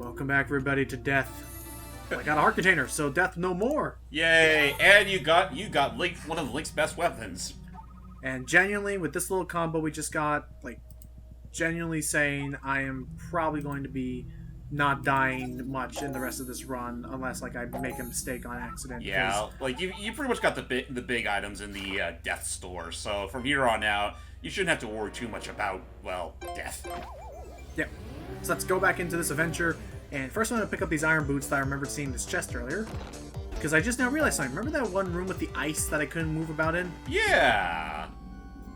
Welcome back, everybody, to Death. I got a heart container, so death no more. Yay! And you got Link, one of Link's best weapons. And genuinely, with this little combo we just got, like, genuinely saying I am probably going to be not dying much in the rest of this run, unless like I make a mistake on accident. Yeah, like you pretty much got the big items in the death store. So from here on out, you shouldn't have to worry too much about, well, death. Yep. So let's go back into this adventure. And first I'm going to pick up these iron boots that I remember seeing in this chest earlier. Because I just now realized something. Remember that one room with the ice that I couldn't move about in? Yeah!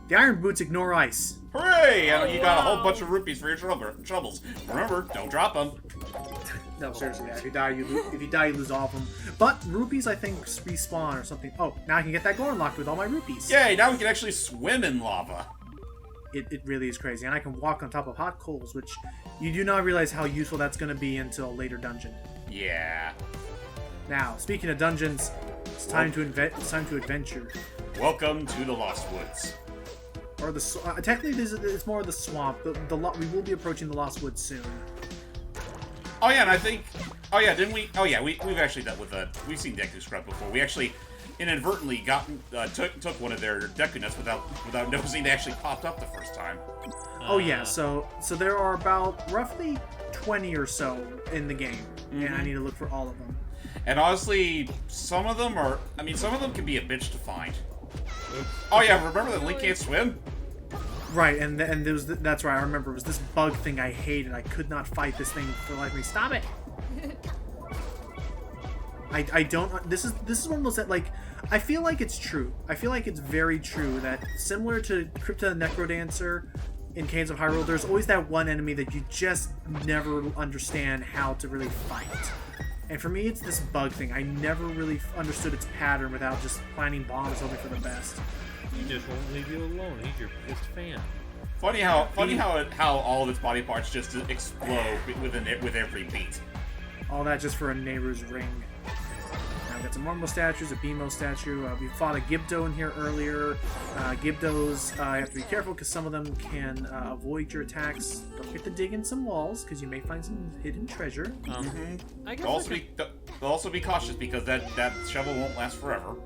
The iron boots ignore ice. Hooray! You got a whole bunch of rupees for your troubles. Remember, don't drop them. No, seriously, yeah. If you die, you lose all of them. But rupees, I think, respawn or something. Oh, now I can get that door unlocked with all my rupees. Yay! Now we can actually swim in lava. It really is crazy. And I can walk on top of hot coals, which you do not realize how useful that's going to be until a later dungeon. Yeah. Now, speaking of dungeons, it's time to adventure. Welcome to the Lost Woods. Or the technically, it's more of the swamp. We will be approaching the Lost Woods soon. Oh yeah, and I think, didn't we? Oh yeah, we've actually dealt with we've seen Deku Scrub before. We actually inadvertently took one of their Deku nuts without noticing they actually popped up the first time. Oh yeah, so there are about roughly 20 or so in the game, and I need to look for all of them. And honestly, some of them can be a bitch to find. Oh yeah, remember that Link can't swim? Right, and that's right. I remember it was this bug thing I hated. I could not fight this thing for the life of me. Stop it! I don't. This is one of those that, like, I feel like it's true. I feel like it's very true that similar to Crypta the Necrodancer in Cadence of Hyrule, there's always that one enemy that you just never understand how to really fight. And for me, it's this bug thing. I never really understood its pattern without just planting bombs hoping for the best. He just won't leave you alone. He's your biggest fan. Funny how all of its body parts just explode with every beat. All that just for a neighbor's ring. Now we got some Marble statues, a Beamo statue. We fought a Gibdo in here earlier. Gibdos, you have to be careful because some of them can avoid your attacks. Don't forget to dig in some walls because you may find some hidden treasure. I guess Also be cautious because that shovel won't last forever.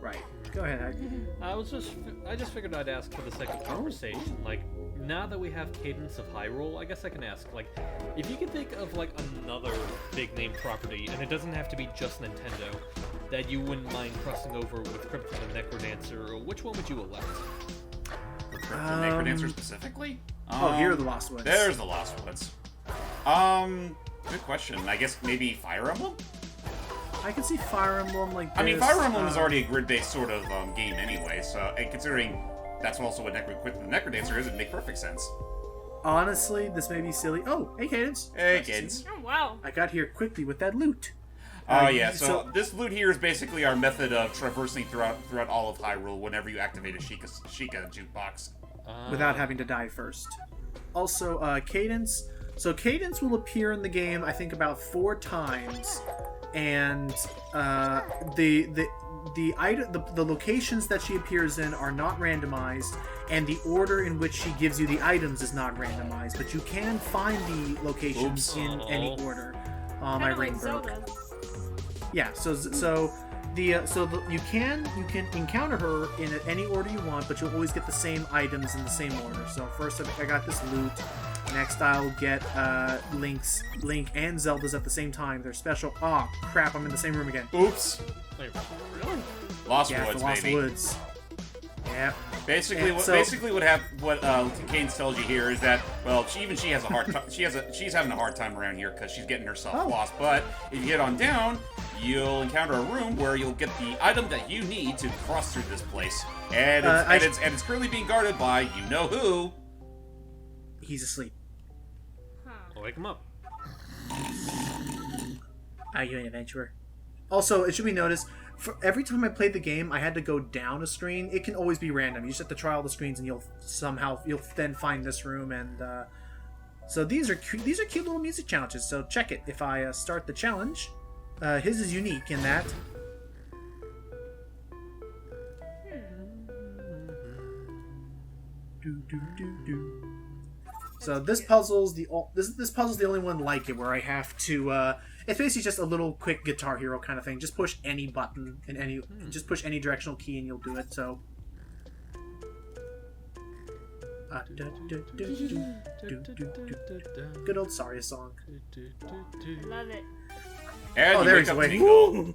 Right. Go ahead, Hank. I just figured I'd ask for the sake of conversation. Like, now that we have Cadence of Hyrule, I guess I can ask, like, if you could think of, like, another big name property, and it doesn't have to be just Nintendo, that you wouldn't mind crossing over with Crypta the Necrodancer, which one would you elect? For Crypta the Necrodancer specifically? Here are the Lost Woods. There's the Lost Woods. Good question. I guess maybe Fire Emblem? I can see Fire Emblem like this. I mean, Fire Emblem is already a grid-based sort of game anyway, so, and considering that's also what the Necrodancer is, it makes perfect sense. Honestly, this may be silly. Oh, hey, Cadence. Hey, kids. Oh, wow. I got here quickly with that loot. Oh, yeah, so this loot here is basically our method of traversing throughout all of Hyrule whenever you activate a Sheikah jukebox. Without having to die first. Also, Cadence. So Cadence will appear in the game, I think, about 4 times. And the locations that she appears in are not randomized, and the order in which she gives you the items is not randomized. But you can find the locations in any order. My ring broke. Yeah, you can encounter her in any order you want, but you'll always get the same items in the same order. So first I got this loot. Next I'll get Link and Zelda's at the same time. They're special. Oh crap! I'm in the same room again. Oops. Wait, really? Lost Yeah, Woods, the Lost baby. Woods. Yeah. Basically, what Cadence tells you here is that, well, she has a hard time. She's having a hard time around here because she's getting herself lost. But if you get on down, you'll encounter a room where you'll get the item that you need to cross through this place, and it's currently being guarded by you know who. He's asleep. I'll wake him up. Are you an adventurer? Also, it should be noticed, for every time I played the game, I had to go down a screen. It can always be random. You just have to try all the screens, and you'll then find this room. And so these are cute little music challenges. So check it. If I start the challenge, his is unique in that. Do do do do. So this puzzle's this puzzle's the only one like it where I have to. It's basically just a little quick Guitar Hero kind of thing. Just push any button and just push any directional key and you'll do it. So. Good old Saria song. Love it. And there you he's wake up awake. Tingle.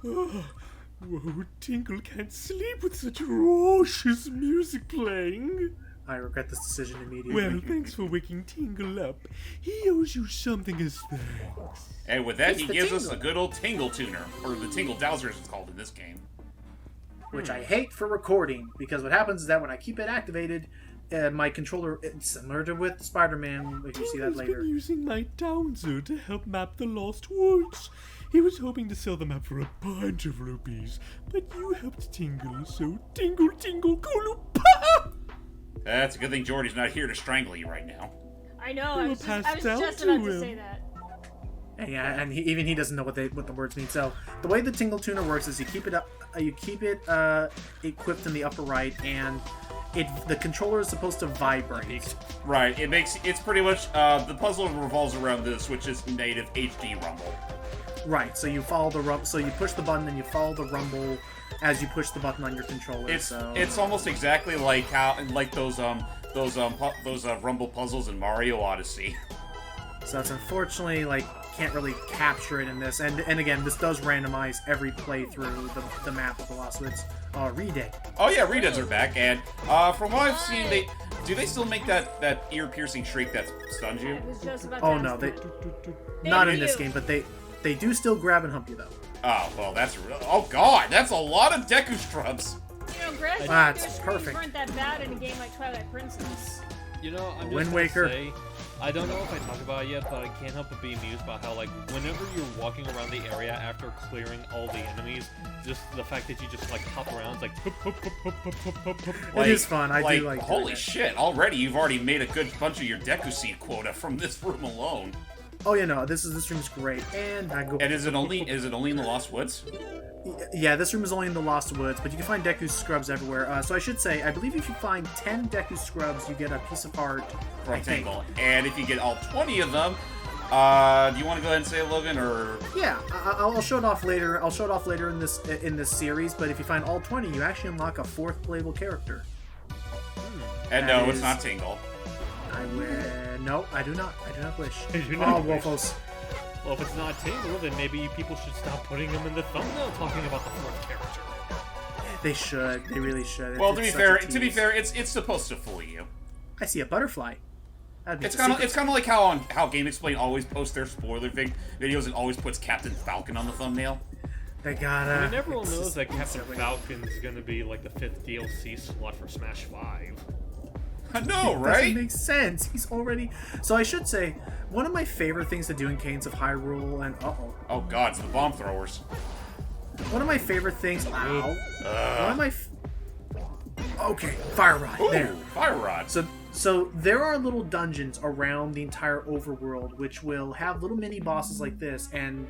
Whoa, Tingle can't sleep with such raucous music playing. I regret this decision immediately. Well, thanks for waking Tingle up. He owes you something as thanks. And with that, It's he the gives us Tingle. a good old Tingle Tuner, or the Tingle Dowser as it's called in this game. Which I hate for recording, because what happens is that when I keep it activated, my controller, it's similar to with Spider-Man, if you see that Tingle's later. been using my Dowser to help map the Lost Woods. He was hoping to sell the map for a bunch of rupees, but you helped Tingle, so Tingle, Tingle, Kulupa! That's a good thing Jordy's not here to strangle you right now. I know. I was pass just down about to to him. say that. And yeah, and even he doesn't know what the words mean. So the way the Tingle Tuner works is you keep it equipped in the upper right, and the controller is supposed to vibrate. Right, it's pretty much, the puzzle revolves around this, which is native HD rumble. Right. So you follow the rumble. So you push the button and you follow the rumble as you push the button on your controller. It's almost exactly like those rumble puzzles in Mario Odyssey. So it's unfortunately can't really capture it in this. And again, this does randomize every playthrough the map of the Lost Woods. Redead. Oh yeah, Redeads are back, and from what I've seen, they still make that ear-piercing shriek that stuns you? I was just about to Oh ask no, that. not They in this do. game, but they do still grab and hump you though. Oh well, oh god, that's a lot of Deku Strubs. You know, Greg, That's their perfect. screens weren't that bad in a game like Twilight Princess. You know, I'm just Wind gonna Waker. say, I don't know if I talked about it yet, but I can't help but be amused by how, whenever you're walking around the area after clearing all the enemies, just the fact that you just, hop around, it's like, hop, hop, hop, hop, hop, hop, hop, hop. It is fun. I do like doing holy it. shit! Already, you've already made a good bunch of your Deku Seed quota from this room alone. Oh yeah, no, this room's great. And I go. And is it only in the Lost Woods? Yeah, this room is only in the Lost Woods, but you can find Deku Scrubs everywhere. So I should say, I believe if you find 10 Deku Scrubs, you get a piece of heart. From I think. Tingle. And if you get all 20 of them, do you want to go ahead and say it, Logan, or? Yeah, I'll show it off later. I'll show it off later in this series. But if you find all 20, you actually unlock a 4th playable character. And That no, it's is- not Tingle. No, I do not. I do not wish. I do not Oh, wish. Wolfos. Well, if it's not Tingle, then maybe people should stop putting him in the thumbnail talking about the 4th character. They should. They really should. Well, It's to be such fair, a tease. it's supposed to fool you. I see a butterfly. That'd be It's the kind of secret. like how Game Explain always posts their spoiler videos and always puts Captain Falcon on the thumbnail. They gotta. I mean, everyone it's knows just that Captain silly. Falcon's gonna be the 5th DLC slot for Smash 5. I know, Doesn't right? make sense. He's already. So I should say, one of my favorite things to do in Cadence of Hyrule, and Oh god, it's the bomb throwers. one of my favorite things. Ow. One Uh, of my. Okay, fire rod. ooh, There. fire rod. So there are little dungeons around the entire overworld which will have little mini bosses like this, and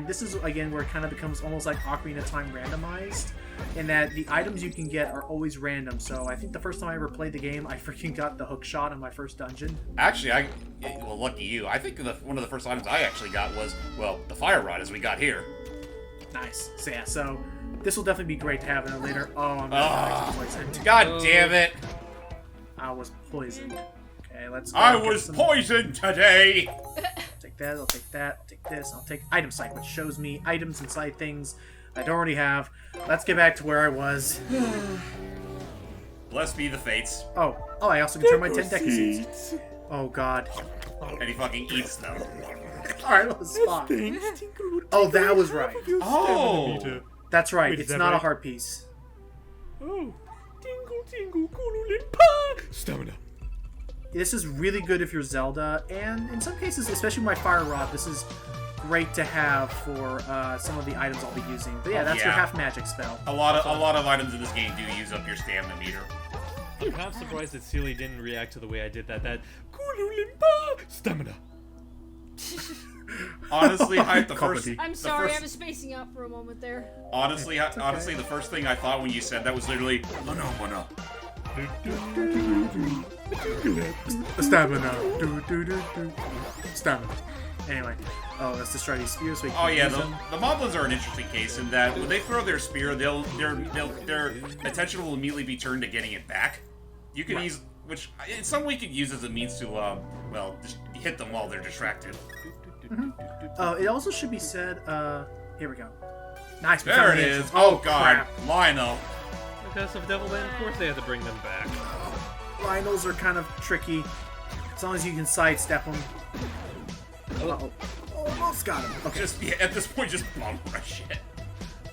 this is again where it kind of becomes almost like Ocarina of Time randomized, in that the items you can get are always random. So I think the first time I ever played the game, I freaking got the hook shot in my first dungeon. Actually, well, lucky you. I think one of the first items I actually got was, well, the fire rod as we got here. Nice. So yeah, so this will definitely be great to have in a later. Oh, I'm Ah. poisoned. God damn it! I was poisoned. Okay, let's go. I get was some- poisoned today! Take that, I'll take that, I'll take this, I'll take item site, which shows me items inside things I don't already have. Let's get back to where I was. Blessed be the fates. Oh, I also can turn my 10 Deku seeds. Oh god. And he fucking eats them. Alright, let's spot. Thanks, Tingle would Oh, take that care was of right. your Oh. stamina meter. That's right, Wait, is it's that not a right? heart piece. Oh, Tingle, Tingle, Kululimpa! Stamina. This is really good if you're Zelda, and in some cases, especially my fire rod, this is great to have for some of the items I'll be using. But yeah, that's your Yeah. half magic spell. A lot of items in this game do use up your stamina meter. I'm kind of surprised that Sealy didn't react to the way I did that. Kululimpa! Stamina. Honestly, the first. Comedy. I'm the sorry, first- I was spacing out for a moment there. Honestly, the first thing I thought when you said that was literally, no. Stamina. Stamina. Anyway. Oh, let's destroy these spears. So we can Oh yeah, use them. the moblins are an interesting case in that when they throw their spear, their attention will immediately be turned to getting it back. You can use, which in some way you could use as a means to, well, just hit them while they're distracted. It also should be said, here we go. Nice. we There found it the is. entrance. Oh god, Crap. Lionel. Because of Devilman, of course they had to bring them back. Lionels are kind of tricky. As long as you can sidestep them. Uh-oh. Almost got him. Okay. Just at this point, just bum rush it.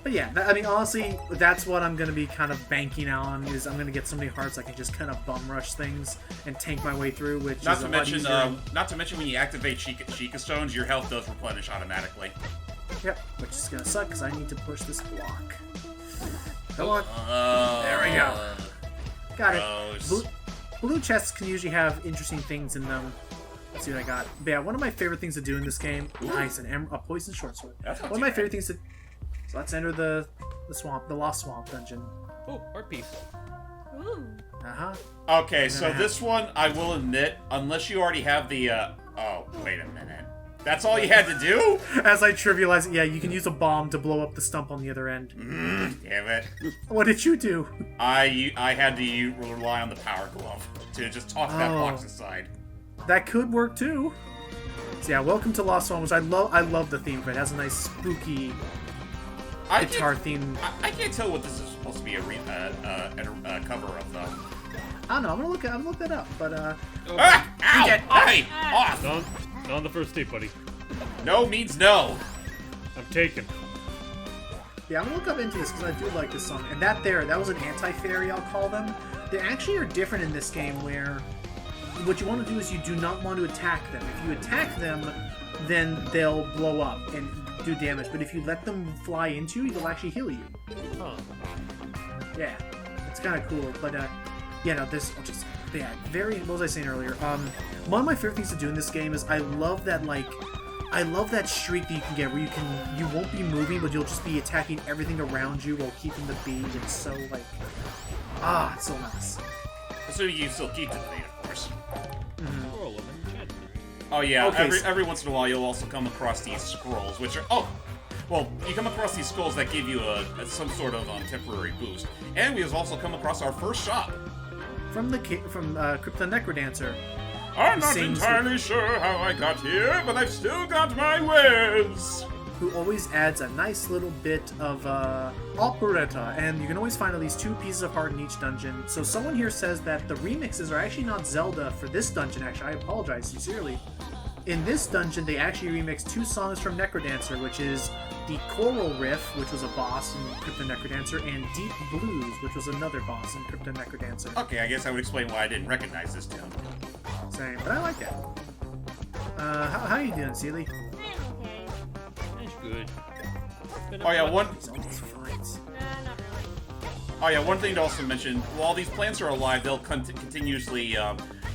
But yeah, I mean, honestly, that's what I'm going to be kind of banking on, is I'm going to get so many hearts I can just kind of bum rush things and tank my way through, which Not is to a lot mention, easier. not to mention when you activate Sheikah Stones, your health does replenish automatically. Yep, which is going to suck, because I need to push this block. Come on. There we go. Got it. Gross. Blue chests can usually have interesting things in them. Let's see what I got. But yeah, one of my favorite things to do in this game. Nice, a poison short sword. That's not One of too my bad. favorite things to. So let's enter the swamp, the Lost Swamp dungeon. Oh, art piece. Ooh. Okay, so this one, I will admit, unless you already have the, oh, wait a minute. That's all you had to do? As I trivialize it, yeah, you can use a bomb to blow up the stump on the other end. Damn it. What did you do? I had to rely on the power glove to just toss that Oh. box aside. That could work too. So yeah, welcome to Lost Swamp, which I love the theme of it. It has a nice spooky guitar theme. I can't tell what this is supposed to be a cover of, though. I don't know. I'm gonna look that up. But Ah! Ow! Get- Hey! Off! Not on the first date, buddy. No means no. I'm taken. yeah, I'm gonna look up into this because I do like this song. And that was an anti-fairy, I'll call them. They actually are different in this game, where what you want to do is you do not want to attack them. If you attack them, then they'll blow up and do damage. But if you let them fly into you, they'll actually heal you. Huh. Yeah, it's kind of cool. But yeah, no, this very. What was I saying earlier? One of my favorite things to do in this game is I love that streak that you can get where you won't be moving, but you'll just be attacking everything around you while keeping the beat. It's so it's so nice. Assuming you still keep the beat, of course. Scroll of enchantment. Oh yeah, Okay, every once in a while you'll also come across these scrolls, which are you come across these scrolls that give you some sort of temporary boost, and we have also come across our first shop. From Crypto Necrodancer. I'm not Sings entirely sure how I got here, but I've still got my wares. Who always adds a nice little bit of operetta, and you can always find at least 2 pieces of heart in each dungeon. So someone here says that the remixes are actually not Zelda for this dungeon. Actually, I apologize sincerely. In this dungeon, they actually remixed 2 songs from Necrodancer, which is the Choral Riff, which was a boss in Crypto Necrodancer, and Deep Blues, which was another boss in Crypto Necrodancer. Okay, I guess I would explain why I didn't recognize this tune. Same, but I like that. How you doing, Seely? Okay. That's good. Been Oh yeah, a- one All these fights. Not really. Oh yeah, one thing to also mention, while these plants are alive, they'll continuously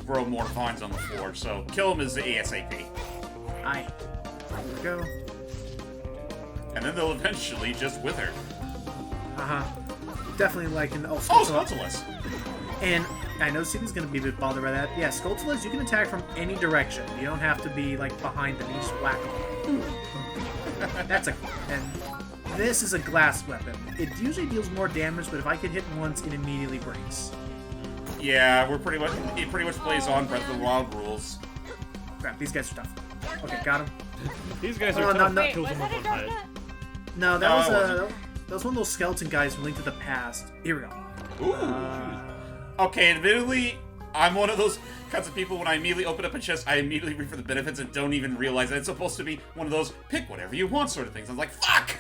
grow more vines on the floor, so kill them as ASAP. Aye. There we go. And then they'll eventually just wither. Definitely liking... Oh, Skulltula. Skulltulus! And I know Seely's gonna be a bit bothered by that. Yeah, Skulltulas, you can attack from any direction. You don't have to be, behind them. You just whack them. And this is a glass weapon. It usually deals more damage, but if I can hit once, it immediately breaks. Yeah, it pretty much plays on Breath of the Wild rules. Crap, these guys are tough. Okay, got him. These guys Oh, are no, tough. no. Wait, Kills was them that a with one dark hit. net? No, that No, was it wasn't. that was one of those skeleton guys from Link to the Past. Here we go. Ooh. Okay, admittedly, I'm one of those kinds of people when I immediately open up a chest, I immediately read for the benefits and don't even realize that it's supposed to be one of those pick whatever you want sort of things. I'm like, fuck!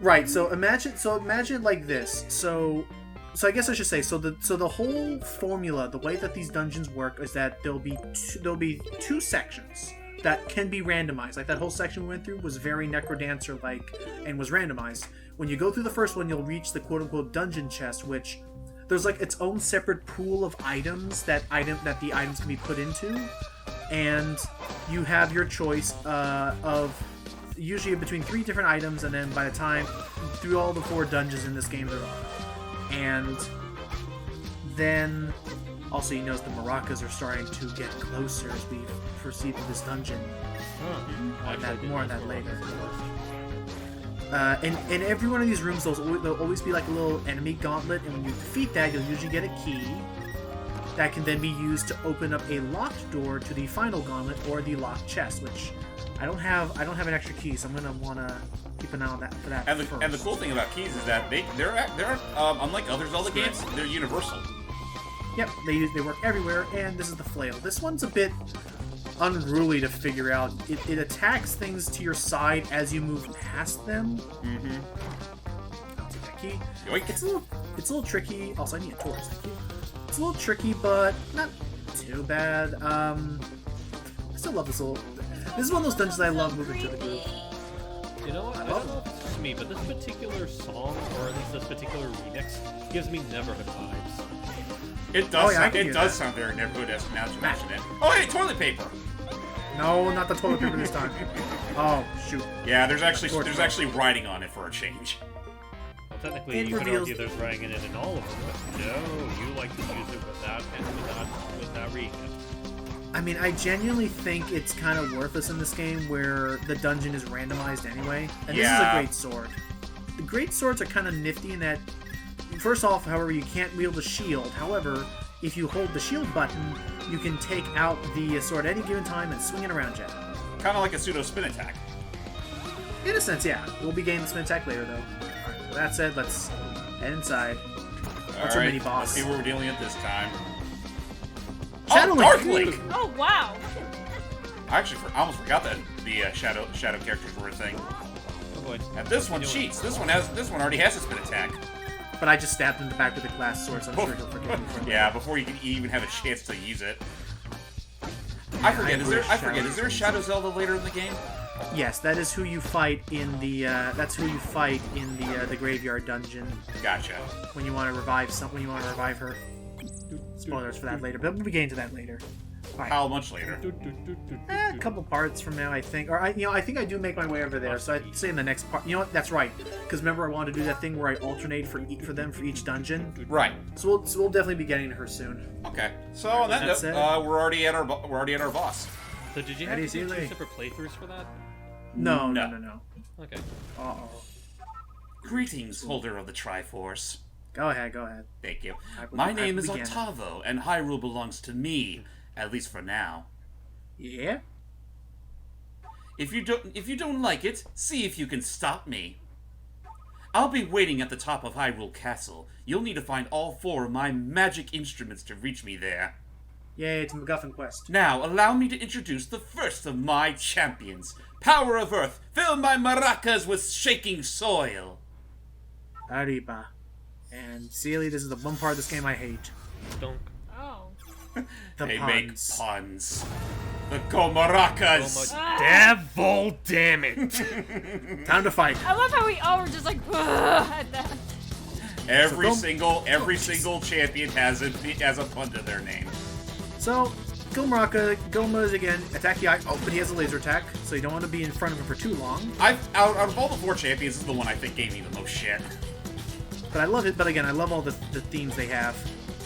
Right. So imagine like this. So I guess I should say the whole formula, the way that these dungeons work, is that there'll be 2 sections that can be randomized. Like that whole section we went through was very Necrodancer-like and was randomized. When you go through the first one, you'll reach the quote-unquote dungeon chest, which there's its own separate pool of items that the items can be put into, and you have your choice of usually between 3 different items, and then by the time through all the 4 dungeons in this game there are, and then Also, you notice the maracas are starting to get closer as we proceed through this dungeon. More on that later. In every one of these rooms, there'll always be like a little enemy gauntlet, and when you defeat that, you'll usually get a key that can then be used to open up a locked door to the final gauntlet or the locked chest. Which I don't have an extra key, so I'm gonna wanna keep an eye on that for that. And the cool thing about keys is that they're unlike other Zelda games, they're universal. Yep, they work everywhere, and this is the flail. This one's a bit unruly to figure out. It attacks things to your side as you move past them. Mm-hmm. I'll take that key. Yoink. It's a little tricky. Also, I need a torch. Thank you. It's a little tricky, but not too bad. I still love this little. This is one of those dungeons I love moving to the group. You know what? I don't know if it's just me, but this particular song, or at least this particular remix, gives me Neverhood vibes. It does sound very Neverhood-esque now that you mention it. Oh, hey, toilet paper! No, not the toilet paper this time. Oh, shoot. Yeah, there's actually writing on it for a change. Well, technically, It you could reveals- argue there's writing in it in all of them, but no, you like to use it without reading it. I mean, I genuinely think it's kind of worthless in this game where the dungeon is randomized anyway. And this is a great sword. The great swords are kind of nifty in that, first off, however, you can't wield the shield. However, if you hold the shield button, you can take out the sword at any given time and swing it around you. Kind of like a pseudo spin attack. In a sense, yeah. We'll be gaining the spin attack later, though. Alright, with that said, let's head inside. What's our mini boss? Let's see what we're dealing with this time. Shadow Oh, Link. Dark Link! Oh, wow. I almost forgot that the shadow characters were a thing. Oh boy. And this one cheats. This one already has a spin attack. But I just stabbed him in the back with a glass sword, so I'm sure he'll forgive me for that. Yeah, before you can even have a chance to use it. I forget. Is there a Shadow Zelda later in the game? Yes, that is who you fight in the. That's who you fight in the graveyard dungeon Gotcha. when you want to revive When you want to revive her. Spoilers for that later, but we'll be getting to that later. Alright. How much later? A couple parts from now, I think. Or I think I do make my way over there. So I'd say in the next part. You know what? That's right. Because remember, I wanted to do that thing where I alternate for them for each dungeon. Right. So we'll definitely be getting to her soon. Okay. So on that That's note, it. we're already at our boss. So did you have Ready, to do two Seeley? separate playthroughs for that? No. Okay. Uh-oh. Greetings, holder of the Triforce. Go ahead. Thank you. I My name is began. Otavo, and Hyrule belongs to me, at least for now. Yeah? If you don't like it, see if you can stop me. I'll be waiting at the top of Hyrule Castle. You'll need to find all 4 of my magic instruments to reach me there. Yay, it's a MacGuffin quest. Now, allow me to introduce the first of my champions. Power of Earth, fill my maracas with shaking soil. Arriba. And Seeley, this is the one part of this game I hate. Don't. Oh. The They puns. make puns. The Gohmaracas. Devil, damn it! Time to fight. I love how we all were just like, at that. Every So single champion has a pun to their name. So, Goma is again attack the eye. Oh, but he has a laser attack, so you don't want to be in front of him for too long. Out of all the 4 champions, this is the one I think gave me the most shit. But I love it. But again, I love all the themes they have.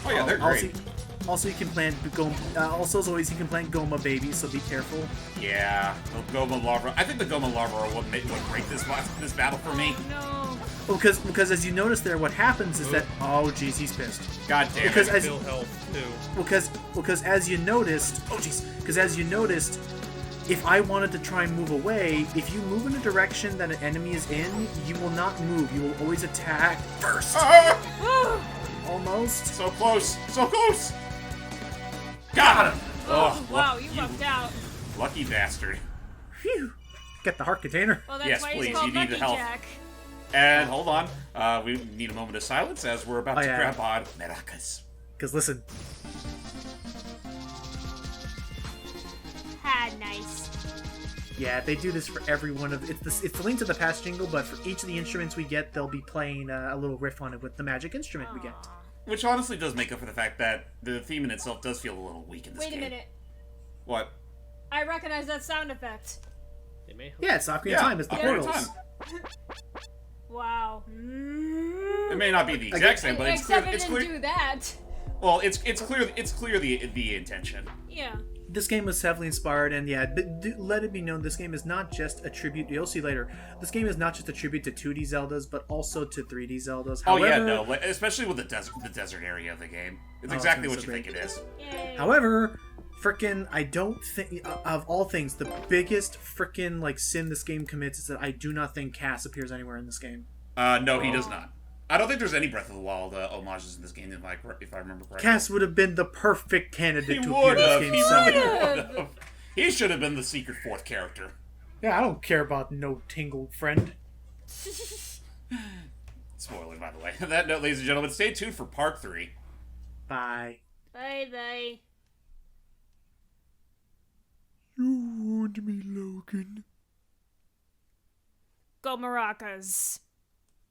Oh yeah, they're great. Also, you can plant also, as always, you can plant Goma babies, so be careful. Yeah, the Goma Larva. I think the Goma Larva are what break this battle for me. No. Well, because as you notice there, what happens is that geez, he's pissed. God damn Because it. as Bill health too. because as you noticed, if I wanted to try and move away, if you move in a direction that an enemy is in, you will not move. You will always attack first. Ah! Almost. So close, so close. Got him. Oh, wow, you lucked out. Lucky bastard. Phew. Get the heart container. Well, that's Yes, why please, he's called you need the Lucky help. Jack. And hold on, we need a moment of silence as we're about to yeah. grab on maracas. Because listen, Nice. yeah, they do this for every one of it's the Link to the Past jingle, but for each of the instruments we get, they'll be playing a little riff on it with the magic instrument we get. Which honestly does make up for the fact that the theme in itself does feel a little weak in this Wait game. a minute. What? I recognize that sound effect. They may help. Yeah, it's Ocarina of Time. It's the Ocarina of portals. Time. Wow. It may not be the exact same, but it's clear. Except it It's didn't clear. do that. Well, it's clear the intention. Yeah. This game was heavily inspired, and yeah, but let it be known, this game is not just a tribute. You'll see later. This game is not just a tribute to 2D Zeldas, but also to 3D Zeldas. However, Oh yeah, no, especially with the desert area of the game. It's exactly what you think it is. Yay. However, frickin' I don't think, of all things, the biggest frickin' like sin this game commits is that I do not think Cass appears anywhere in this game. No, he does not. I don't think there's any Breath of the Wild homages in this game, if I remember correctly. Cass would have been the perfect candidate He to appear would in have. this He game really somewhere. would have. He should have been the secret fourth character. Yeah, I don't care about no Tingle friend. Spoiler, by the way. On that note, ladies and gentlemen, stay tuned for part 3. Bye. Bye bye. You warned me, Logan. Gohmaracas.